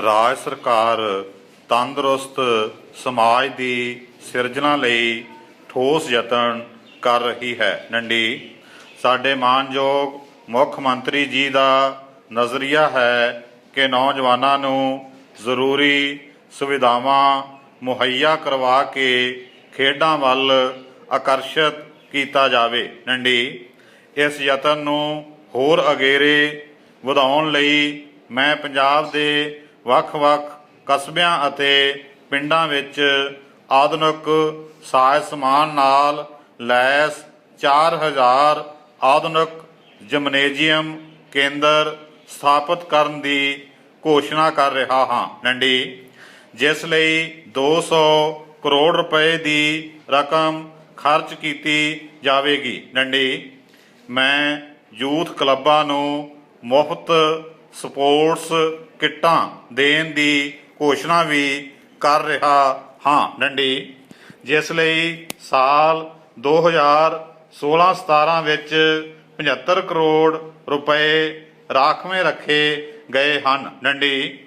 ਰਾਜ ਸਰਕਾਰ ਤੰਦਰੁਸਤ ਸਮਾਜ ਦੀ ਸਿਰਜਣਾ ਲਈ ਠੋਸ ਯਤਨ ਕਰ ਰਹੀ ਹੈ। ਨੰਡੀ ਸਾਡੇ ਮਾਨਯੋਗ ਮੁੱਖ ਮੰਤਰੀ ਜੀ ਦਾ ਨਜ਼ਰੀਆ ਹੈ ਕਿ ਨੌਜਵਾਨਾਂ ਨੂੰ ਜ਼ਰੂਰੀ ਸੁਵਿਧਾਵਾਂ ਮੁਹੱਈਆ ਕਰਵਾ ਕੇ ਖੇਡਾਂ ਵੱਲ ਆਕਰਸ਼ਿਤ ਕੀਤਾ ਜਾਵੇ। ਨੰਡੀ ਇਸ ਯਤਨ ਨੂੰ ਹੋਰ ਅਗੇਰੇ ਵਧਾਉਣ ਲਈ ਮੈਂ ਪੰਜਾਬ ਦੇ ਵੱਖ-ਵੱਖ ਕਸਬਿਆਂ ਅਤੇ ਪਿੰਡਾਂ ਵਿੱਚ ਆਧੁਨਿਕ ਸਾਜ਼ ਸਮਾਨ ਨਾਲ ਲੈਸ 4000 ਆਧੁਨਿਕ ਜਿਮਨੇਜ਼ੀਅਮ ਕੇਂਦਰ ਸਥਾਪਿਤ ਕਰਨ ਦੀ ਘੋਸ਼ਣਾ ਕਰ ਰਿਹਾ ਹਾਂ। ਨੰਡੀ ਜਿਸ ਲਈ 200 ਕਰੋੜ ਰੁਪਏ ਦੀ ਰਕਮ ਖਰਚ ਕੀਤੀ ਜਾਵੇਗੀ। ਨੰਡੀ ਮੈਂ ਯੂਥ ਕਲੱਬਾਂ ਨੂੰ ਮੁਫਤ ਸਪੋਰਟਸ ਕਿੱਟਾਂ ਦੇਣ ਦੀ ਘੋਸ਼ਣਾ ਵੀ ਕਰ ਰਿਹਾ ਹਾਂ। ਨੰਡੀ ਜਿਸ ਲਈ ਸਾਲ 2016-17 ਵਿੱਚ 75 ਕਰੋੜ ਰੁਪਏ ਰਾਖਵੇਂ ਰੱਖੇ ਗਏ ਹਨ। ਨੰਡੀ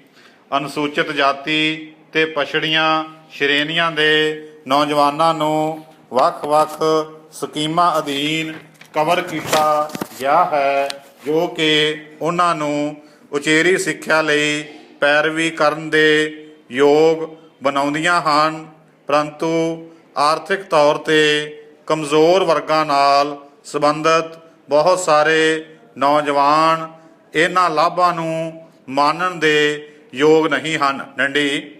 ਅਨੁਸੂਚਿਤ ਜਾਤੀ ਤੇ ਪਛੜੀਆਂ ਸ਼੍ਰੇਣੀਆਂ ਦੇ ਨੌਜਵਾਨਾਂ ਨੂੰ ਵੱਖ-ਵੱਖ ਸਕੀਮਾਂ ਅਧੀਨ ਕਵਰ ਕੀਤਾ ਗਿਆ ਹੈ, ਜੋ ਕਿ ਉਹਨਾਂ ਨੂੰ ਉਚੇਰੀ ਸਿੱਖਿਆ ਲਈ ਪੈਰਵੀ ਕਰਨ ਦੇ ਯੋਗ ਬਣਾਉਂਦੀਆਂ ਹਨ, ਪਰੰਤੂ ਆਰਥਿਕ ਤੌਰ 'ਤੇ ਕਮਜ਼ੋਰ ਵਰਗਾਂ ਨਾਲ ਸੰਬੰਧਿਤ ਬਹੁਤ ਸਾਰੇ ਨੌਜਵਾਨ ਇਹਨਾਂ ਲਾਭਾਂ ਨੂੰ ਮਾਣਨ ਦੇ ਯੋਗ ਨਹੀਂ ਹਨ। ਨੰਡੀ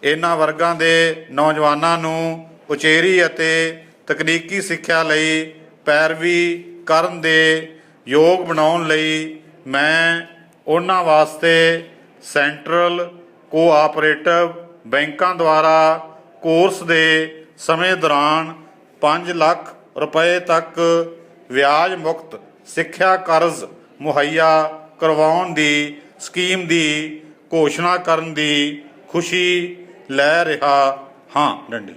ਇਹਨਾਂ ਵਰਗਾਂ ਦੇ ਨੌਜਵਾਨਾਂ ਨੂੰ ਉਚੇਰੀ ਅਤੇ ਤਕਨੀਕੀ ਸਿੱਖਿਆ ਲਈ ਪੈਰਵੀ ਕਰਨ ਦੇ ਯੋਗ ਬਣਾਉਣ ਲਈ ਮੈਂ ਉਹਨਾਂ ਵਾਸਤੇ ਸੈਂਟਰਲ ਕੋਆਪਰੇਟਿਵ ਬੈਂਕਾਂ ਦੁਆਰਾ ਕੋਰਸ ਦੇ ਸਮੇਂ ਦੌਰਾਨ 5 ਲੱਖ ਰੁਪਏ ਤੱਕ ਵਿਆਜ ਮੁਕਤ ਸਿੱਖਿਆ ਕਰਜ਼ ਮੁਹੱਈਆ ਕਰਵਾਉਣ ਦੀ ਸਕੀਮ ਦੀ ਘੋਸ਼ਣਾ ਕਰਨ ਦੀ ਖੁਸ਼ੀ ਲੈ ਰਿਹਾ ਹਾਂ। ਡੰਡੀ